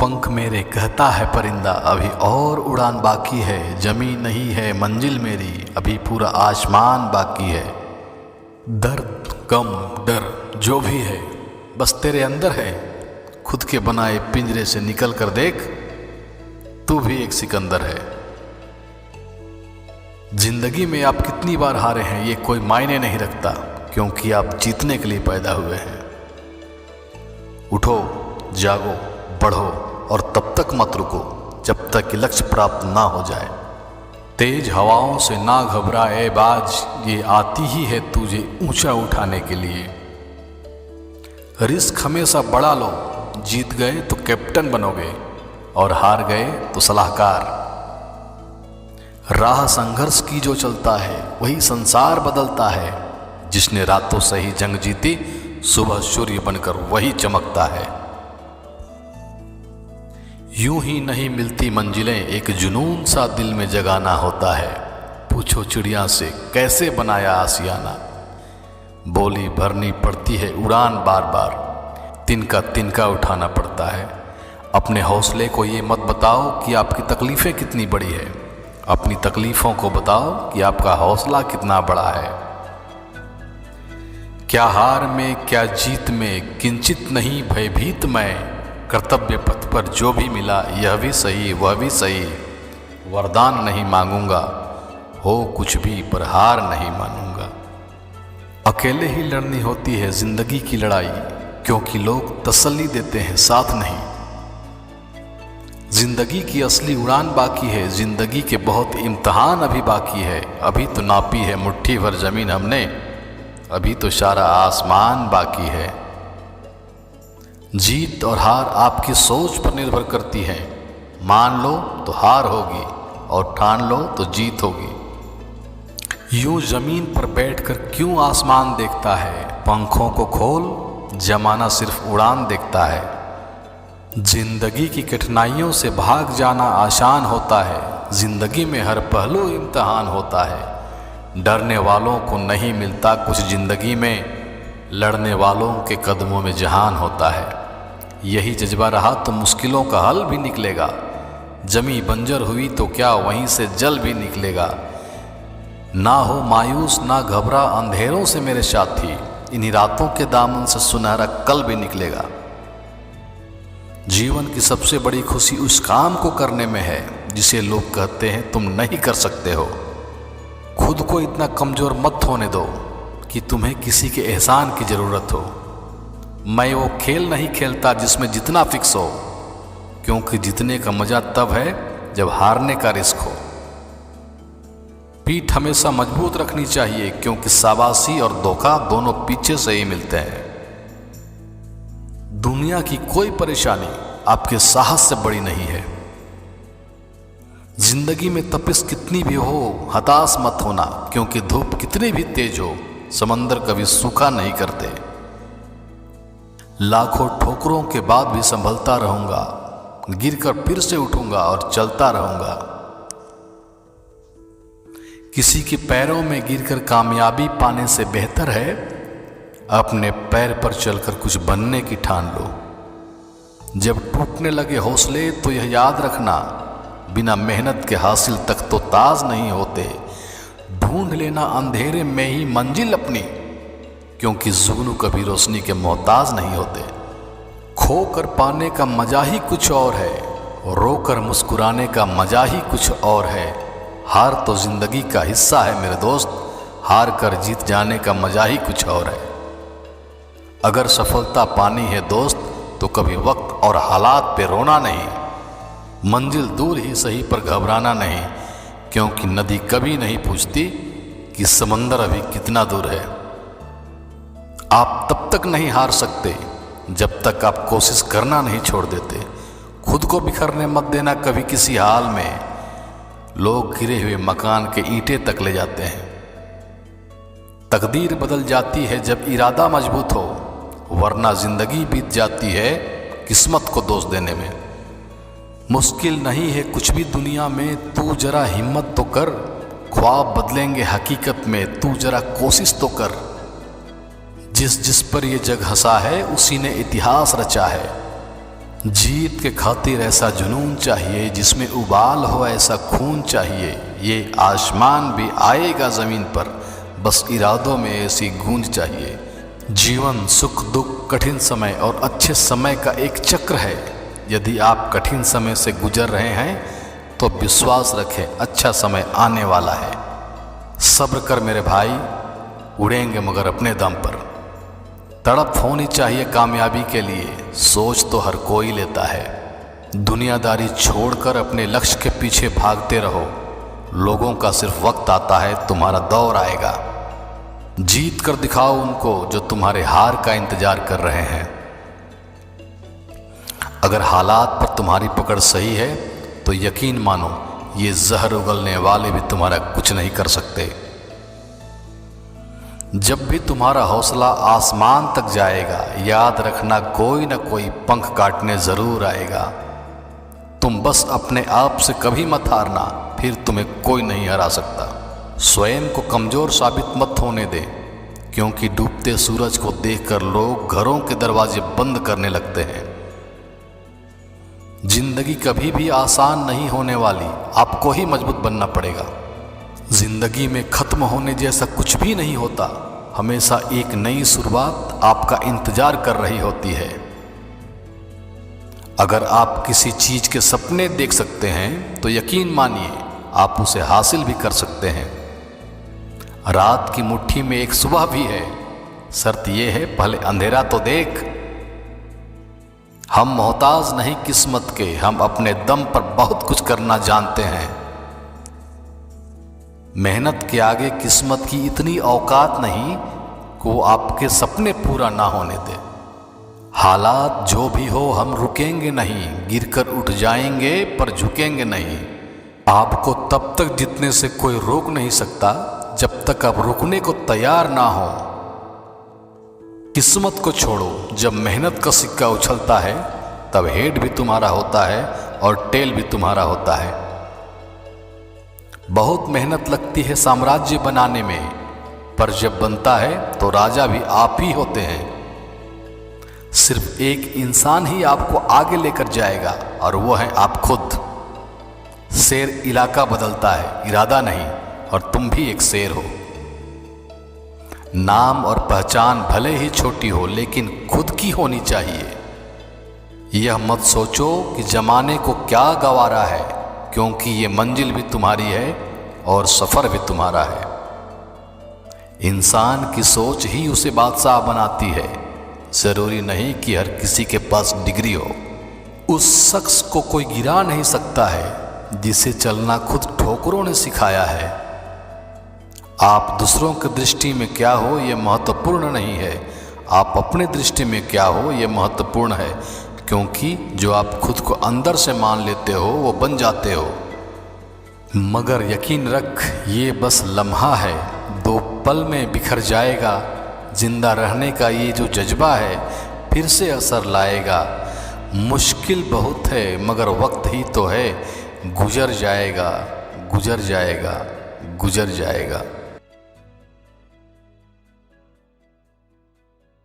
पंख मेरे कहता है परिंदा, अभी और उड़ान बाकी है। जमीन नहीं है मंजिल मेरी, अभी पूरा आसमान बाकी है। दर्द गम डर जो भी है बस तेरे अंदर है। खुद के बनाए पिंजरे से निकल कर देख, तू भी एक सिकंदर है। जिंदगी में आप कितनी बार हारे हैं ये कोई मायने नहीं रखता, क्योंकि आप जीतने के लिए पैदा हुए हैं। उठो, जागो, बढ़ो और तब तक मत रुको जब तक कि लक्ष्य प्राप्त ना हो जाए। तेज हवाओं से ना घबराए बाज, ये आती ही है तुझे ऊंचा उठाने के लिए। रिस्क हमेशा बढ़ा लो, जीत गए तो कैप्टन बनोगे और हार गए तो सलाहकार। राह संघर्ष की जो चलता है वही संसार बदलता है। जिसने रातों से ही जंग जीती, सुबह सूर्य बनकर वही चमकता है। यूं ही नहीं मिलती मंजिलें, एक जुनून सा दिल में जगाना होता है। पूछो चिड़िया से कैसे बनाया आसियाना, बोली भरनी पड़ती है उड़ान बार बार। तिनका तिनका उठाना पड़ता है। अपने हौसले को ये मत बताओ कि आपकी तकलीफ़ें कितनी बड़ी है, अपनी तकलीफ़ों को बताओ कि आपका हौसला कितना बड़ा है। क्या हार में क्या जीत में किंचित नहीं भयभीत मैं, कर्तव्य पथ पर जो भी मिला यह भी सही वह भी सही। वरदान नहीं मांगूंगा, हो कुछ भी पर हार नहीं मानूंगा। अकेले ही लड़नी होती है जिंदगी की लड़ाई, क्योंकि लोग तसल्ली देते हैं साथ नहीं। जिंदगी की असली उड़ान बाकी है, जिंदगी के बहुत इम्तहान अभी बाकी है। अभी तो नापी है मुट्ठी भर जमीन हमने, अभी तो सारा आसमान बाकी है। जीत और हार आपकी सोच पर निर्भर करती है। मान लो तो हार होगी और ठान लो तो जीत होगी। यूं जमीन पर बैठकर क्यों आसमान देखता है, पंखों को खोल जमाना सिर्फ उड़ान देखता है। जिंदगी की कठिनाइयों से भाग जाना आसान होता है, जिंदगी में हर पहलू इम्तहान होता है। डरने वालों को नहीं मिलता कुछ जिंदगी में, लड़ने वालों के कदमों में जहान होता है। यही जज्बा रहा तो मुश्किलों का हल भी निकलेगा। जमी बंजर हुई तो क्या वहीं से जल भी निकलेगा। ना हो मायूस ना घबरा अंधेरों से मेरे साथी, इन्हीं रातों के दामन से सुनहरा कल भी निकलेगा। जीवन की सबसे बड़ी खुशी उस काम को करने में है जिसे लोग कहते हैं तुम नहीं कर सकते हो। खुद को इतना कमज़ोर मत होने दो कि तुम्हें किसी के एहसान की ज़रूरत हो। मैं वो खेल नहीं खेलता जिसमें जितना फिक्स हो, क्योंकि जीतने का मज़ा तब है जब हारने का रिस्क हो। पीठ हमेशा मजबूत रखनी चाहिए, क्योंकि शाबाशी और धोखा दोनों पीछे से ही मिलते हैं। दुनिया की कोई परेशानी आपके साहस से बड़ी नहीं है। जिंदगी में तपिश कितनी भी हो हताश मत होना, क्योंकि धूप कितनी भी तेज हो समंदर कभी सूखा नहीं करते। लाखों ठोकरों के बाद भी संभलता रहूंगा, गिरकर फिर से उठूंगा और चलता रहूंगा। किसी के पैरों में गिरकर कामयाबी पाने से बेहतर है अपने पैर पर चलकर कुछ बनने की ठान लो। जब टूटने लगे हौसले तो यह याद रखना, बिना मेहनत के हासिल तक तो ताज नहीं होते। ढूंढ लेना अंधेरे में ही मंजिल अपनी, क्योंकि जुगनू कभी रोशनी के मोहताज नहीं होते। खो कर पाने का मजा ही कुछ और है, रोकर मुस्कुराने का मजा ही कुछ और है। हार तो जिंदगी का हिस्सा है मेरे दोस्त, हार कर जीत जाने का मजा ही कुछ और है। अगर सफलता पानी है दोस्त तो कभी वक्त और हालात पे रोना नहीं। मंजिल दूर ही सही पर घबराना नहीं, क्योंकि नदी कभी नहीं पूछती कि समंदर अभी कितना दूर है। आप तब तक नहीं हार सकते जब तक आप कोशिश करना नहीं छोड़ देते। खुद को बिखरने मत देना कभी किसी हाल में। लोग गिरे हुए मकान के ईंटें तक ले जाते हैं। तकदीर बदल जाती है जब इरादा मजबूत हो, वरना जिंदगी बीत जाती है किस्मत को दोष देने में। मुश्किल नहीं है कुछ भी दुनिया में, तू जरा हिम्मत तो कर। ख्वाब बदलेंगे हकीकत में, तू जरा कोशिश तो कर। जिस जिस पर ये जग हंसा है उसी ने इतिहास रचा है। जीत के खातिर ऐसा जुनून चाहिए, जिसमें उबाल हो ऐसा खून चाहिए। ये आसमान भी आएगा ज़मीन पर, बस इरादों में ऐसी गूंज चाहिए। जीवन सुख दुख, कठिन समय और अच्छे समय का एक चक्र है। यदि आप कठिन समय से गुजर रहे हैं तो विश्वास रखें, अच्छा समय आने वाला है। सब्र कर मेरे भाई, उड़ेंगे मगर अपने दम पर। तड़प होनी चाहिए कामयाबी के लिए, सोच तो हर कोई लेता है। दुनियादारी छोड़कर अपने लक्ष्य के पीछे भागते रहो। लोगों का सिर्फ वक्त आता है, तुम्हारा दौर आएगा। जीत कर दिखाओ उनको जो तुम्हारे हार का इंतजार कर रहे हैं। अगर हालात पर तुम्हारी पकड़ सही है तो यकीन मानो, ये जहर उगलने वाले भी तुम्हारा कुछ नहीं कर सकते। जब भी तुम्हारा हौसला आसमान तक जाएगा, याद रखना कोई ना कोई पंख काटने ज़रूर आएगा। तुम बस अपने आप से कभी मत हारना, फिर तुम्हें कोई नहीं हरा सकता। स्वयं को कमज़ोर साबित मत होने दे, क्योंकि डूबते सूरज को देखकर लोग घरों के दरवाजे बंद करने लगते हैं। जिंदगी कभी भी आसान नहीं होने वाली, आपको ही मजबूत बनना पड़ेगा। जिंदगी में ख़त्म होने जैसा कुछ भी नहीं होता, हमेशा एक नई शुरुआत आपका इंतजार कर रही होती है। अगर आप किसी चीज़ के सपने देख सकते हैं तो यकीन मानिए आप उसे हासिल भी कर सकते हैं। रात की मुट्ठी में एक सुबह भी है, शर्त यह है पहले अंधेरा तो देख। हम मोहताज नहीं किस्मत के, हम अपने दम पर बहुत कुछ करना जानते हैं। मेहनत के आगे किस्मत की इतनी औकात नहीं कि वो आपके सपने पूरा ना होने दे। हालात जो भी हो हम रुकेंगे नहीं, गिरकर उठ जाएंगे पर झुकेंगे नहीं। आपको तब तक जीतने से कोई रोक नहीं सकता जब तक आप रुकने को तैयार ना हो। किस्मत को छोड़ो, जब मेहनत का सिक्का उछलता है तब हेड भी तुम्हारा होता है और टेल भी तुम्हारा होता है। बहुत मेहनत लगती है साम्राज्य बनाने में, पर जब बनता है तो राजा भी आप ही होते हैं। सिर्फ एक इंसान ही आपको आगे लेकर जाएगा और वो है आप खुद। शेर इलाका बदलता है, इरादा नहीं, और तुम भी एक शेर हो। नाम और पहचान भले ही छोटी हो लेकिन खुद की होनी चाहिए। यह मत सोचो कि जमाने को क्या गंवारा है, क्योंकि ये मंजिल भी तुम्हारी है और सफ़र भी तुम्हारा है। इंसान की सोच ही उसे बादशाह बनाती है। ज़रूरी नहीं कि हर किसी के पास डिग्री हो। उस शख्स को कोई गिरा नहीं सकता है जिसे चलना खुद ठोकरों ने सिखाया है। आप दूसरों की दृष्टि में क्या हो ये महत्वपूर्ण नहीं है, आप अपने दृष्टि में क्या हो ये महत्वपूर्ण है, क्योंकि जो आप खुद को अंदर से मान लेते हो वो बन जाते हो। मगर यकीन रख, ये बस लम्हा है, 2 पल में बिखर जाएगा। जिंदा रहने का ये जो जज्बा है फिर से असर लाएगा। मुश्किल बहुत है मगर वक्त ही तो है, गुजर जाएगा, गुजर जाएगा, गुजर जाएगा।